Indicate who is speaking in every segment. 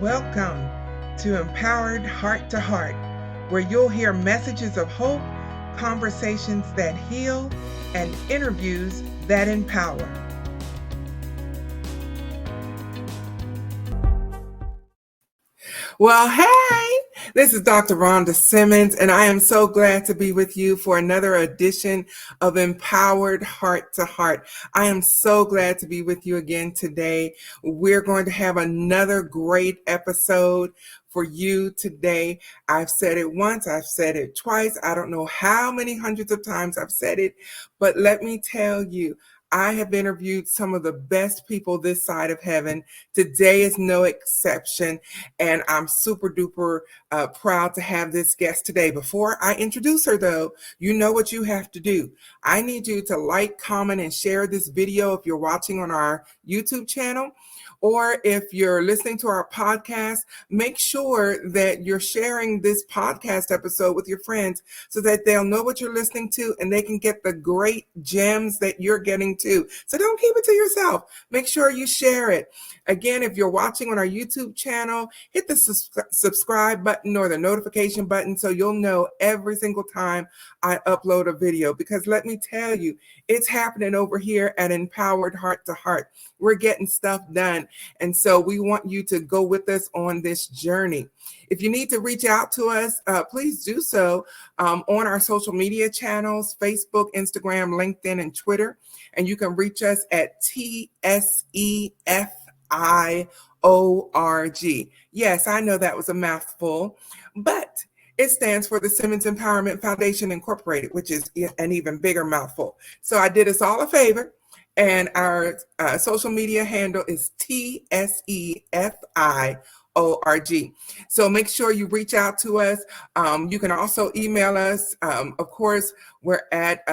Speaker 1: Welcome to Empowered Heart to Heart, where you'll hear messages of hope, conversations that heal, and interviews that empower. Well, hey, this is Dr. Rhonda Simmons, and I am so glad to be with you for another edition of Empowered Heart to Heart. I am so glad to be with you again today. We're going to have another great episode for you today. I've said it once, I've said it twice. I don't know how many hundreds of times I've said it, but let me tell you, I have interviewed some of the best people this side of heaven. Today is no exception. And I'm super duper proud to have this guest today. Before I introduce her, though, you know what you have to do. I need you to like, comment, and share this video if you're watching on our YouTube channel. Or if you're listening to our podcast, make sure that you're sharing this podcast episode with your friends so that they'll know what you're listening to and they can get the great gems that you're getting too. So don't keep it to yourself. Make sure you share it. Again, if you're watching on our YouTube channel, hit the subscribe button or the notification button so you'll know every single time I upload a video. Because let me tell you, it's happening over here at Empowered Heart to Heart. We're getting stuff done. And so we want you to go with us on this journey. If you need to reach out to us, please do so on our social media channels, Facebook, Instagram, LinkedIn, and Twitter. And you can reach us at TSEFIORG. Yes, I know that was a mouthful, but it stands for the Simmons Empowerment Foundation Incorporated, which is an even bigger mouthful. So I did us all a favor. And our social media handle is TSEFIORG. So make sure you reach out to us. You can also email us. Of course, we're at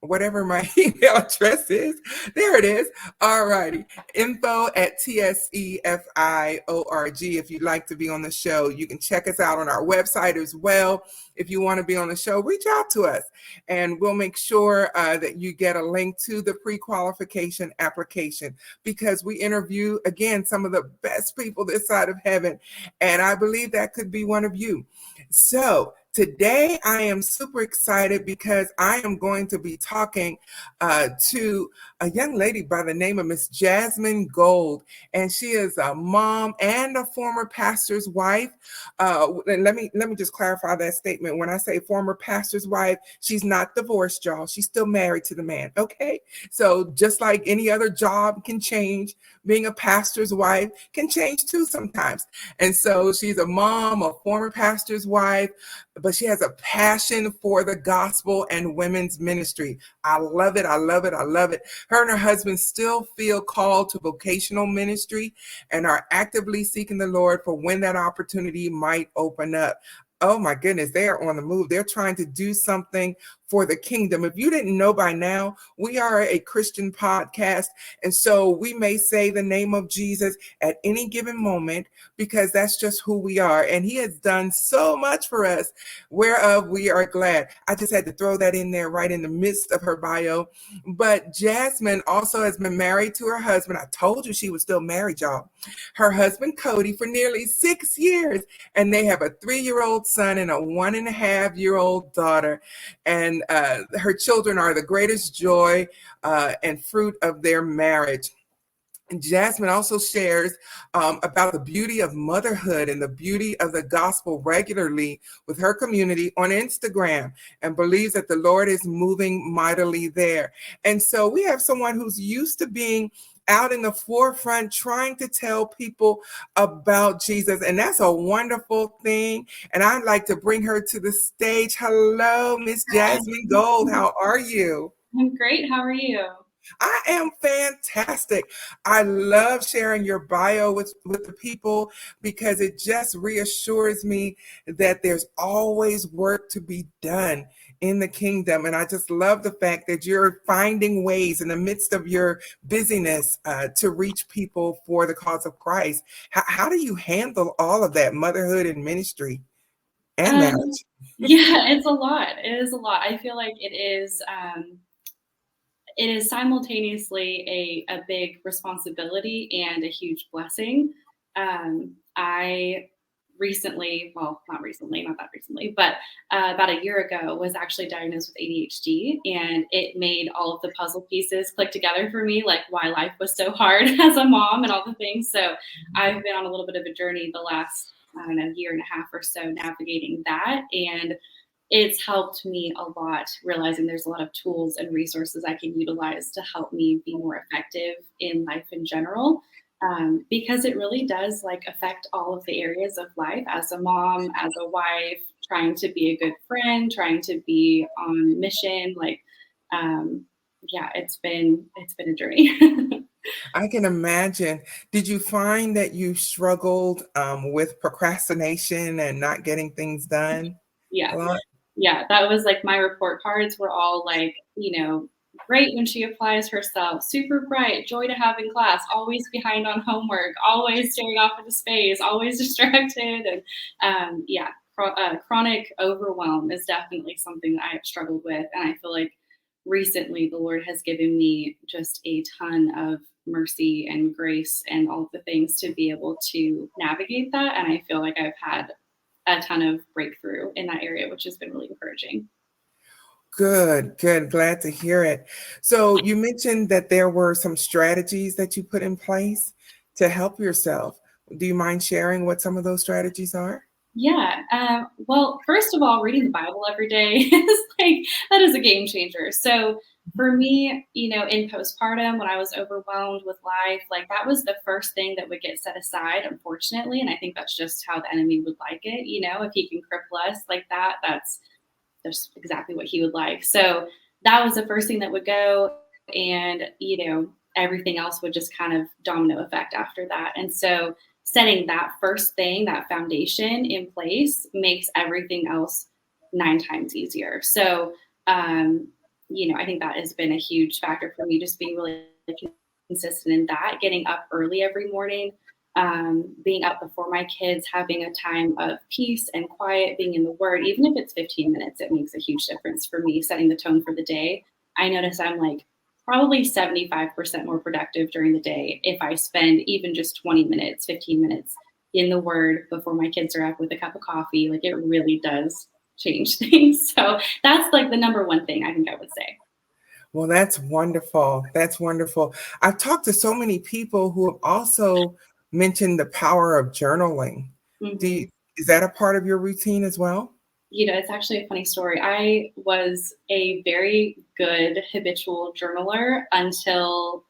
Speaker 1: whatever my email address is. There it is. All righty. info@TSEFIORG. If you'd like to be on the show, you can check us out on our website as well. If you want to be on the show, reach out to us and we'll make sure that you get a link to the pre-qualification application, because we interview, again, some of the best people this side of heaven. And I believe that could be one of you. So today I am super excited because I am going to be talking to a young lady by the name of Miss Jasmine Gold. And she is a mom and a former pastor's wife. And let me just clarify that statement. When I say former pastor's wife, she's not divorced, y'all. She's still married to the man. Okay. So just like any other job can change, being a pastor's wife can change too sometimes. And so she's a mom, a former pastor's wife, but she has a passion for the gospel and women's ministry. I love it. I love it. I love it. Her and her husband still feel called to vocational ministry and are actively seeking the Lord for when that opportunity might open up. Oh my goodness, they are on the move. They're trying to do something for the kingdom. If you didn't know by now, we are a Christian podcast. And so we may say the name of Jesus at any given moment because that's just who we are. And he has done so much for us, whereof we are glad. I just had to throw that in there right in the midst of her bio. But Jasmine also has been married to her husband. I told you she was still married, y'all. Her husband, Cody, for nearly 6 years. And they have a 3-year-old son and a 1.5-year-old daughter. And her children are the greatest joy and fruit of their marriage. Jasmine also shares about the beauty of motherhood and the beauty of the gospel regularly with her community on Instagram, and believes that the Lord is moving mightily there. And so we have someone who's used to being out in the forefront trying to tell people about Jesus. And that's a wonderful thing. And I'd like to bring her to the stage. Hello, Miss Jasmine Gold. How are you?
Speaker 2: I'm great. How are you?
Speaker 1: I am fantastic. I love sharing your bio with the people because it just reassures me that there's always work to be done in the kingdom. And I just love the fact that you're finding ways in the midst of your busyness to reach people for the cause of Christ. How do you handle all of that, motherhood and ministry and marriage?
Speaker 2: Yeah, it's a lot. It is a lot. I feel like it is simultaneously a big responsibility and a huge blessing. I recently, well, not recently, not that recently, but about a year ago, was actually diagnosed with ADHD, and it made all of the puzzle pieces click together for me, like why life was so hard as a mom and all the things. So I've been on a little bit of a journey the last, I don't know, year and a half or so navigating that. And it's helped me a lot realizing there's a lot of tools and resources I can utilize to help me be more effective in life in general. Because it really does like affect all of the areas of life as a mom, as a wife, trying to be a good friend, trying to be on mission. Like, um, yeah, it's been a journey.
Speaker 1: I can imagine. Did you find that you struggled with procrastination and not getting things done
Speaker 2: Yeah.
Speaker 1: a lot?
Speaker 2: Yeah, that was like my report cards were all like, great when she applies herself, super bright, joy to have in class, always behind on homework, always staring off into space, always distracted. And yeah, chronic overwhelm is definitely something that I have struggled with. And I feel like recently the Lord has given me just a ton of mercy and grace and all of the things to be able to navigate that. And I feel like I've had a ton of breakthrough in that area, which has been really encouraging.
Speaker 1: Good, good. Glad to hear it. So you mentioned that there were some strategies that you put in place to help yourself. Do you mind sharing what some of those strategies are?
Speaker 2: Yeah. Well, first of all, reading the Bible every day is like, that is a game changer. So for me, in postpartum, when I was overwhelmed with life, like that was the first thing that would get set aside, unfortunately. And I think that's just how the enemy would like it. If he can cripple us like that, that's exactly what he would like. So that was the first thing that would go. And, everything else would just kind of domino effect after that. And so setting that first thing, that foundation in place makes everything else 9 times easier. So, I think that has been a huge factor for me, just being really consistent in that, getting up early every morning, being up before my kids, having a time of peace and quiet, being in the Word, even if it's 15 minutes, it makes a huge difference for me, setting the tone for the day. I notice I'm like probably 75% more productive during the day if I spend even just 20 minutes, 15 minutes in the Word before my kids are up with a cup of coffee. Like it really does change things. So that's like the number one thing I think I would say.
Speaker 1: Well, that's wonderful. That's wonderful. I've talked to so many people who have also mentioned the power of journaling. Do
Speaker 2: Mhm.
Speaker 1: you, is that a part of your routine as well?
Speaker 2: It's actually a funny story. I was a very good habitual journaler until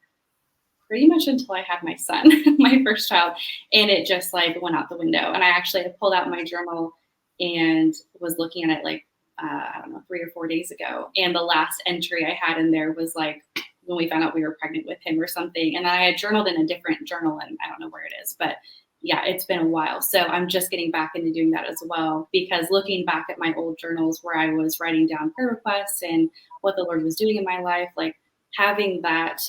Speaker 2: pretty much until I had my son, my first child, and it just like went out the window. And I actually had pulled out my journal and was looking at it like I don't know 3 or 4 days ago, and the last entry I had in there was like when we found out we were pregnant with him or something, and I had journaled in a different journal, and I don't know where it is, but yeah, it's been a while. So I'm just getting back into doing that as well because looking back at my old journals where I was writing down prayer requests and what the Lord was doing in my life, like having that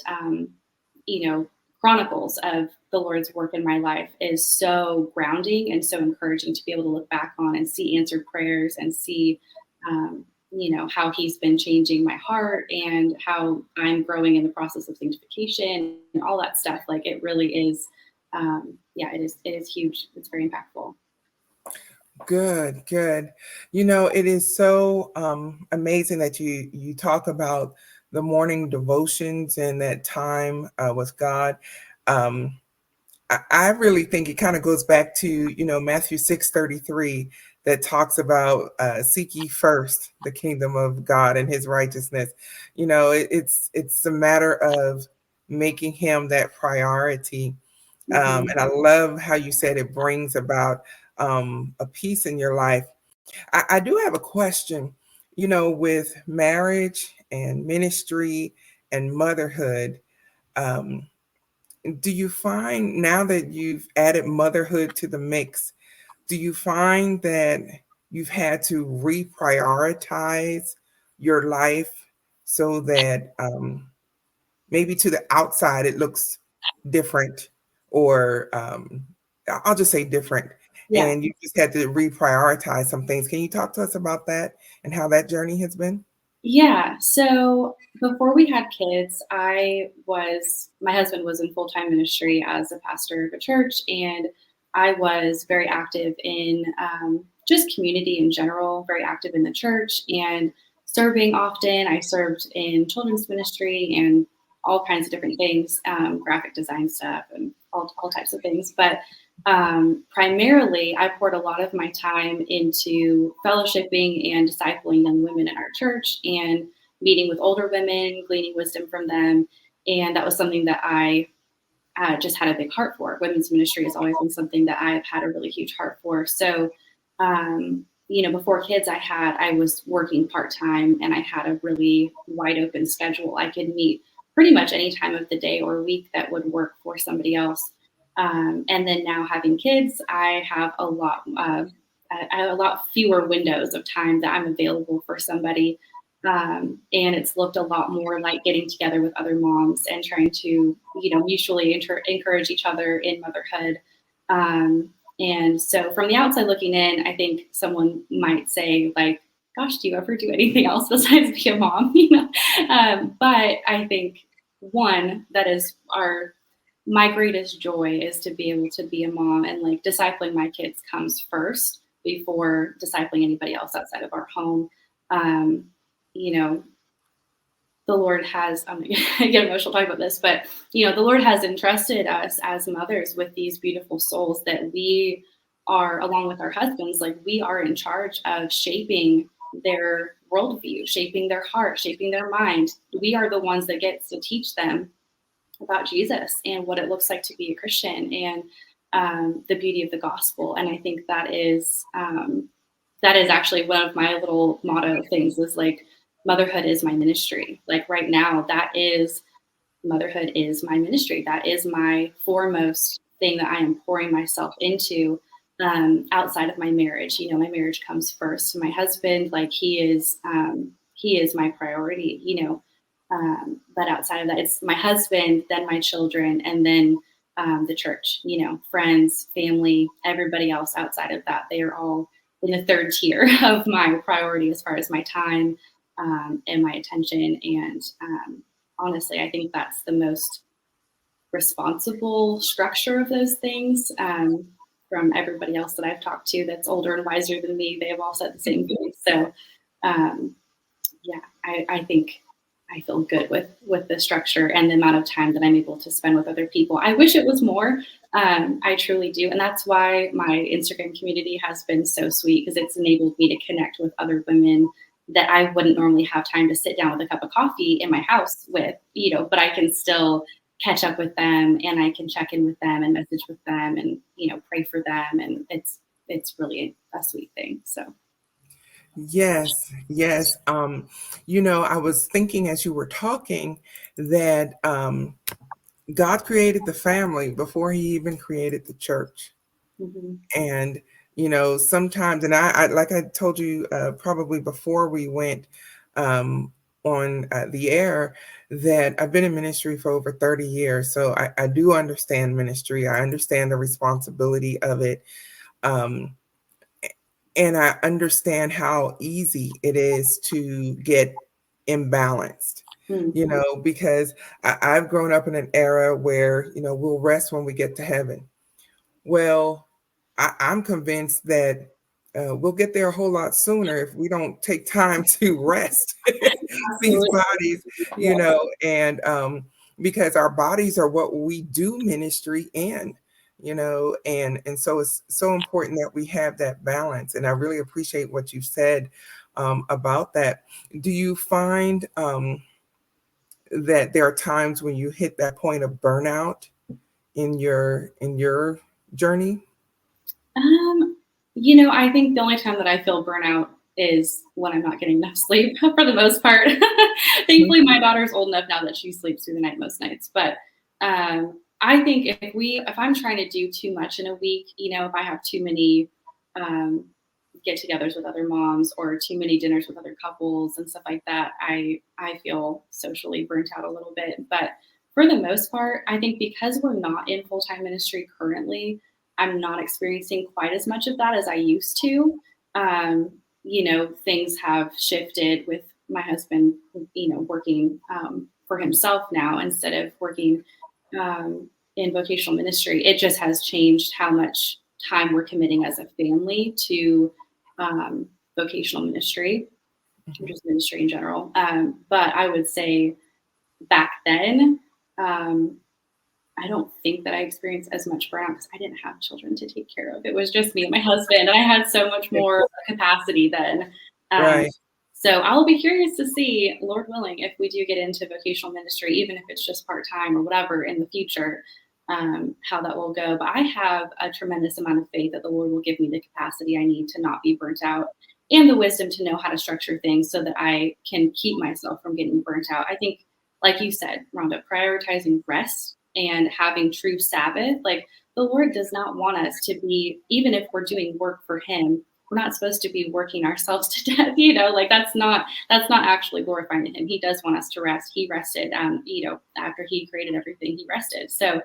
Speaker 2: you know, chronicles of the Lord's work in my life is so grounding and so encouraging to be able to look back on and see answered prayers and see, how He's been changing my heart and how I'm growing in the process of sanctification and all that stuff. Like it really is, yeah, it is huge. It's very impactful.
Speaker 1: Good, good. You know, it is so amazing that you talk about the morning devotions and that time with God. Um, I really think it kind of goes back to, Matthew 6:33 that talks about seek ye first the kingdom of God and his righteousness. It's a matter of making him that priority.
Speaker 2: Hmm.
Speaker 1: And I love how you said it brings about a peace in your life. I do have a question, with marriage and ministry and motherhood. Um, do you find now that you've added motherhood to the mix, do you find that you've had to reprioritize your life so that maybe to the outside it looks different, or I'll just say different,
Speaker 2: Yeah.
Speaker 1: and you just had to reprioritize some things? Can you talk to us about that and how that journey has been?
Speaker 2: Yeah. So before we had kids, my husband was in full time ministry as a pastor of a church. And I was very active in just community in general, very active in the church and serving often. I served in children's ministry and all kinds of different things, graphic design stuff and all types of things. But primarily, I poured a lot of my time into fellowshipping and discipling young women in our church and meeting with older women, gleaning wisdom from them. And that was something that I just had a big heart for. Women's ministry has always been something that I've had a really huge heart for. So, before kids, I was working part-time and I had a really wide open schedule. I could meet pretty much any time of the day or week that would work for somebody else. And then now having kids, I have I have a lot fewer windows of time that I'm available for somebody. And it's looked a lot more like getting together with other moms and trying to, mutually encourage each other in motherhood. And so from the outside looking in, I think someone might say like, gosh, do you ever do anything else besides be a mom? But I think one, that is my greatest joy is to be able to be a mom, and like discipling my kids comes first before discipling anybody else outside of our home. Um, you know, the Lord has, I'm going to get emotional talking about this, but, the Lord has entrusted us as mothers with these beautiful souls that we are, along with our husbands, like we are in charge of shaping their worldview, shaping their heart, shaping their mind. We are the ones that gets to teach them about Jesus and what it looks like to be a Christian and the beauty of the gospel. And I think that is actually one of my little motto things is like, motherhood is my ministry. Like right now, motherhood is my ministry. That is my foremost thing that I am pouring myself into outside of my marriage. My marriage comes first. My husband, like he is my priority, but outside of that, it's my husband, then my children, and then the church, friends, family, everybody else outside of that. They are all in the third tier of my priority as far as my time and my attention. And honestly, I think that's the most responsible structure of those things. From everybody else that I've talked to that's older and wiser than me, they have all said the same thing. So I think I feel good with the structure and the amount of time that I'm able to spend with other people. I wish it was more. I truly do. And that's why my Instagram community has been so sweet, because it's enabled me to connect with other women that I wouldn't normally have time to sit down with a cup of coffee in my house with, but I can still catch up with them and I can check in with them and message with them and, pray for them. And it's really a sweet thing. So.
Speaker 1: Yes, yes. I was thinking as you were talking that God created the family before he even created the church.
Speaker 2: Mm-hmm.
Speaker 1: And, sometimes, and I like I told you probably before we went on the air, that I've been in ministry for over 30 years. So I do understand ministry. I understand the responsibility of it. And I understand how easy it is to get imbalanced, because I've grown up in an era where, we'll rest when we get to heaven. Well, I'm convinced that we'll get there a whole lot sooner if we don't take time to rest these bodies, and because our bodies are what we do ministry in. And so it's so important that we have that balance. And I really appreciate what you said about that. Do you find that there are times when you hit that point of burnout in your journey?
Speaker 2: I think the only time that I feel burnout is when I'm not getting enough sleep for the most part. Thankfully, my daughter's old enough now that she sleeps through the night most nights. But I think if I'm trying to do too much in a week, if I have too many get-togethers with other moms or too many dinners with other couples and stuff like that, I feel socially burnt out a little bit. But for the most part, I think because we're not in full-time ministry currently, I'm not experiencing quite as much of that as I used to. Things have shifted with my husband, working for himself now instead of working in vocational ministry. It just has changed how much time we're committing as a family to vocational ministry, or just ministry in general. But I would say back then, I don't think that I experienced as much burnout because I didn't have children to take care of. It was just me and my husband, and I had so much more capacity then. Um,
Speaker 1: Right.
Speaker 2: so I'll be curious to see, Lord willing, if we do get into vocational ministry, even if it's just part time or whatever in the future, how that will go. But I have a tremendous amount of faith that the Lord will give me the capacity I need to not be burnt out and the wisdom to know how to structure things so that I can keep myself from getting burnt out. I think, like you said, Rhonda, prioritizing rest and having true Sabbath, like the Lord does not want us to be, even if we're doing work for Him, we're not supposed to be working ourselves to death, like that's not actually glorifying Him. He does want us to rest. He rested, after He created everything, He rested. So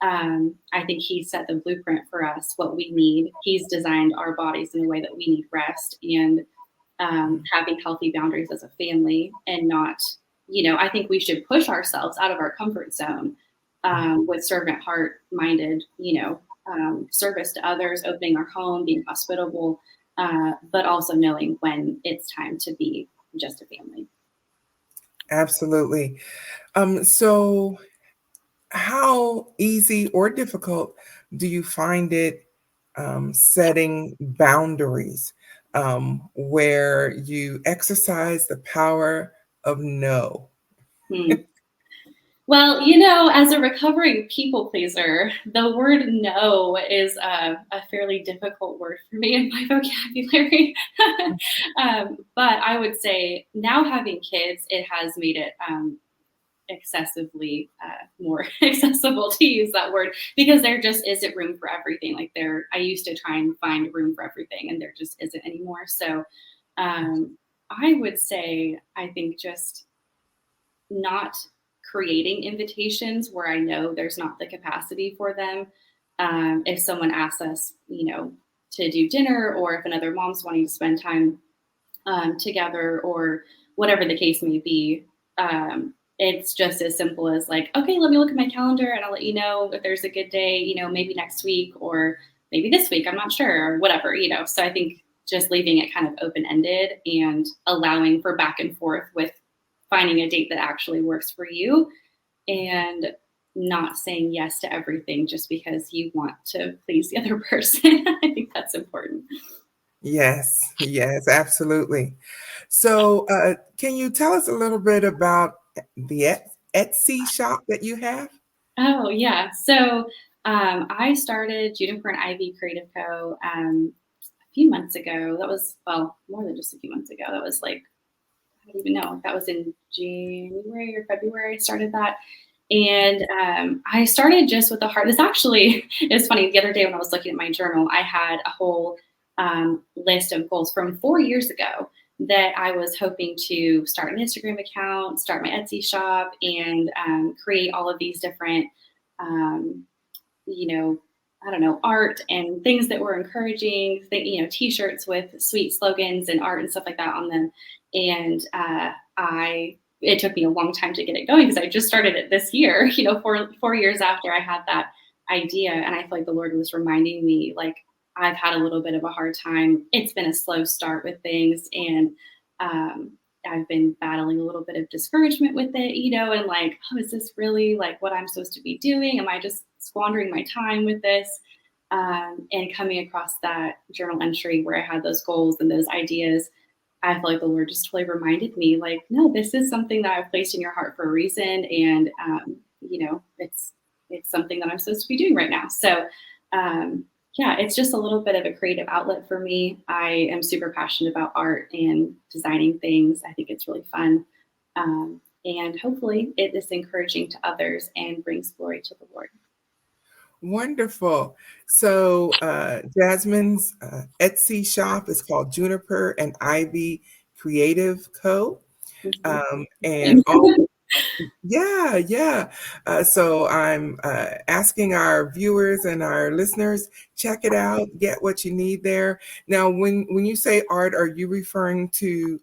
Speaker 2: I think He set the blueprint for us, what we need. He's designed our bodies in a way that we need rest and having healthy boundaries as a family, and not, I think we should push ourselves out of our comfort zone with servant heart minded, service to others, opening our home, being hospitable, but also knowing when it's time to be just a family.
Speaker 1: Absolutely. So how easy or difficult do you find it setting boundaries where you exercise the power of no?
Speaker 2: Hmm. Well, as a recovering people pleaser, the word no is a fairly difficult word for me in my vocabulary. But I would say now having kids, it has made it excessively more accessible to use that word, because there just isn't room for everything. Like I used to try and find room for everything, and there just isn't anymore. So I would say, I think just not creating invitations where I know there's not the capacity for them. If someone asks us, to do dinner, or if another mom's wanting to spend time together, or whatever the case may be, it's just as simple as like, okay, let me look at my calendar and I'll let you know if there's a good day, maybe next week or maybe this week, I'm not sure, or whatever, So I think just leaving it kind of open-ended and allowing for back and forth with finding a date that actually works for you, and not saying yes to everything just because you want to please the other person. I think that's important.
Speaker 1: Yes, yes, absolutely. So, can you tell us a little bit about the Etsy shop that you have?
Speaker 2: Oh, yeah. So I started Juniper and Ivy Creative Co. A few months ago. That was, well, more than just a few months ago. That was like, I don't even know. That was in January or February. I started that. And I started just with the heart. This actually is funny. The other day when I was looking at my journal, I had a whole list of goals from 4 years ago that I was hoping to start an Instagram account, start my Etsy shop, and create all of these different, um, I don't know, art and things that were encouraging, T-shirts with sweet slogans and art and stuff like that on them. And it took me a long time to get it going because I just started it this year, 4 years after I had that idea. And I feel like the Lord was reminding me, like, I've had a little bit of a hard time. It's been a slow start with things. And I've been battling a little bit of discouragement with it, and like, oh, is this really like what I'm supposed to be doing? Am I just squandering my time with this? And coming across that journal entry where I had those goals and those ideas, I feel like the Lord just totally reminded me, like, no, this is something that I've placed in your heart for a reason. And, it's something that I'm supposed to be doing right now. So, yeah, it's just a little bit of a creative outlet for me. I am super passionate about art and designing things. I think it's really fun. And hopefully it is encouraging to others and brings glory to the Lord.
Speaker 1: Wonderful. So, Jasmine's Etsy shop is called Juniper and Ivy Creative Co. And all, yeah, yeah. So I'm asking our viewers and our listeners, check it out, get what you need there. Now, when you say art, are you referring to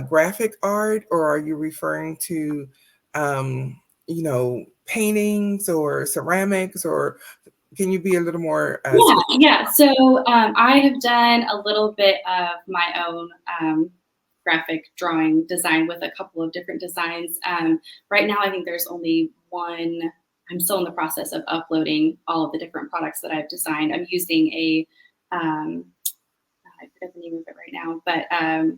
Speaker 1: graphic art, or are you referring to, paintings or ceramics or Can you be a little more
Speaker 2: Yeah,
Speaker 1: specific?
Speaker 2: yeah. So I have done a little bit of my own graphic drawing design with a couple of different designs. Right now, I think there's only one. I'm still in the process of uploading all of the different products that I've designed. I'm using a um, I forget the name of it right now, but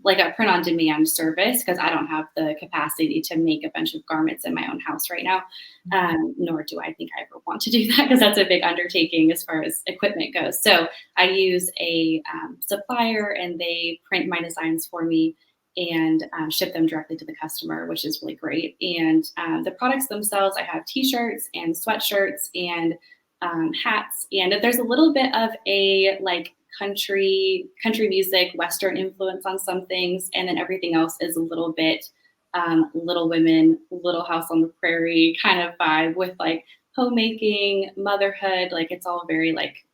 Speaker 2: like a print on demand service because I don't have the capacity to make a bunch of garments in my own house right now. Nor do I think I ever want to do that because that's a big undertaking as far as equipment goes. So I use a supplier and they print my designs for me and ship them directly to the customer, which is really great. And the products themselves, I have t-shirts and sweatshirts and hats. And there's a little bit of a like country music, Western influence on some things, and then everything else is a little bit Little Women, Little House on the Prairie kind of vibe with like homemaking, motherhood. Like it's all very like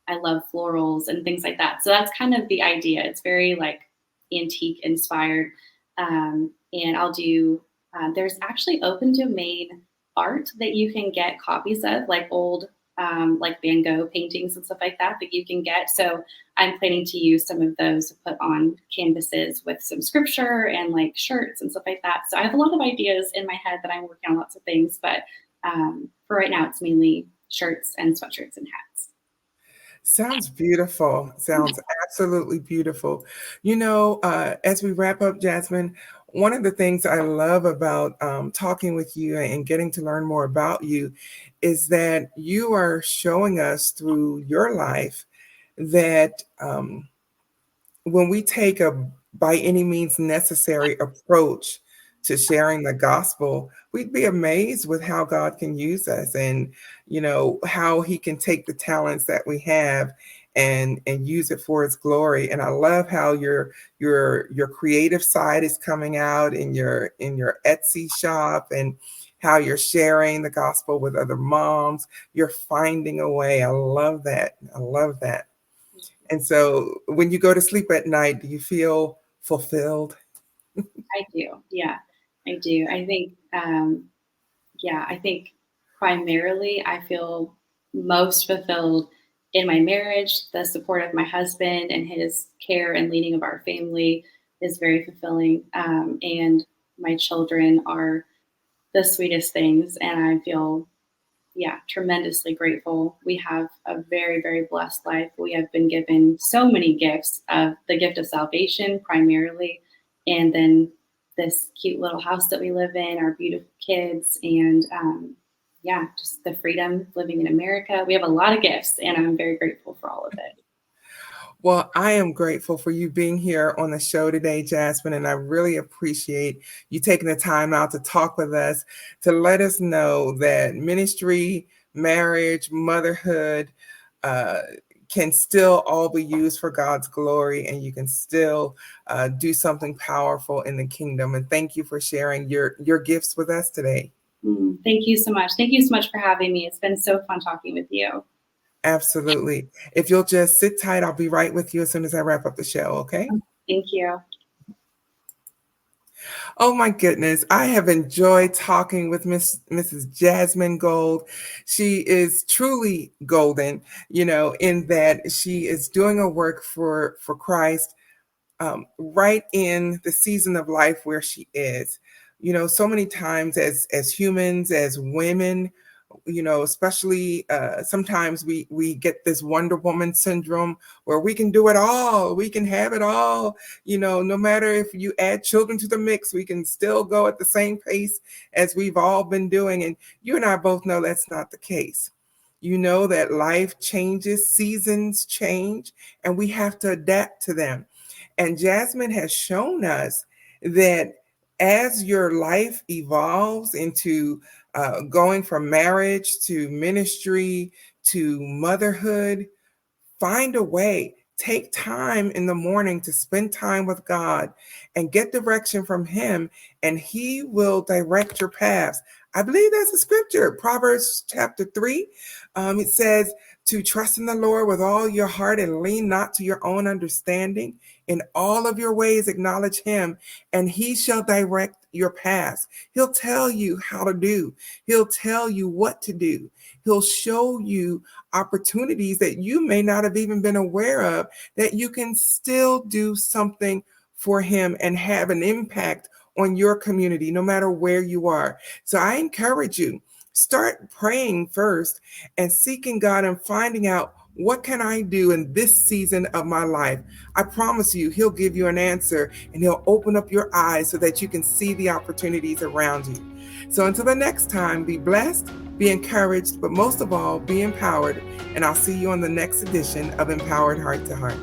Speaker 2: I love florals and things like that. So that's kind of the idea. It's very like antique inspired, and I'll do. There's actually open domain art that you can get copies of, like old like Van Gogh paintings and stuff like that that you can get. So I'm planning to use some of those to put on canvases with some scripture and like shirts and stuff like that. So I have a lot of ideas in my head that I'm working on lots of things, but for right now, it's mainly shirts and sweatshirts and hats.
Speaker 1: Sounds beautiful. Sounds absolutely beautiful. As we wrap up, Jasmine, one of the things I love about talking with you and getting to learn more about you is that you are showing us through your life that when we take a by any means necessary approach to sharing the gospel, we'd be amazed with how God can use us and how he can take the talents that we have and use it for his glory. And I love how your creative side is coming out in your Etsy shop and how you're sharing the gospel with other moms. You're finding a way. I love that. I love that. And so when you go to sleep at night, do you feel fulfilled?
Speaker 2: I do. Yeah, I do. I think primarily I feel most fulfilled in my marriage. The support of my husband and his care and leading of our family is very fulfilling. And my children are the sweetest things. And I feel, yeah, tremendously grateful. We have a very, very blessed life. We have been given so many gifts of the gift of salvation primarily, and then this cute little house that we live in, our beautiful kids, and yeah, just the freedom living in America. We have a lot of gifts, and I'm very grateful for all of it.
Speaker 1: Well, I am grateful for you being here on the show today, Jasmine, and I really appreciate you taking the time out to talk with us, to let us know that ministry, marriage, motherhood uh, can still all be used for God's glory, and you can still do something powerful in the kingdom. And thank you for sharing your gifts with us today.
Speaker 2: Thank you so much. Thank you so much for having me. It's been so fun talking with you.
Speaker 1: Absolutely. If you'll just sit tight, I'll be right with you as soon as I wrap up the show, okay?
Speaker 2: Thank you.
Speaker 1: Oh my goodness, I have enjoyed talking with Mrs. Jasmine Gold. She is truly golden, in that she is doing a work for Christ right in the season of life where she is. So many times as humans, as women, especially sometimes we get this Wonder Woman syndrome where we can do it all, we can have it all. No matter if you add children to the mix, we can still go at the same pace as we've all been doing. And you and I both know that's not the case. You know that life changes, seasons change, and we have to adapt to them. And Jasmine has shown us that as your life evolves into going from marriage to ministry to motherhood, find a way. Take time in the morning to spend time with God and get direction from Him, and He will direct your paths. I believe that's a scripture, Proverbs chapter 3. It says to trust in the Lord with all your heart and lean not to your own understanding. In all of your ways, acknowledge him, and he shall direct your paths. He'll tell you how to do. He'll tell you what to do. He'll show you opportunities that you may not have even been aware of, that you can still do something for him and have an impact on your community, no matter where you are. So I encourage you, start praying first and seeking God and finding out, what can I do in this season of my life? I promise you, he'll give you an answer, and he'll open up your eyes so that you can see the opportunities around you. So until the next time, be blessed, be encouraged, but most of all, be empowered. And I'll see you on the next edition of Empowered Heart to Heart.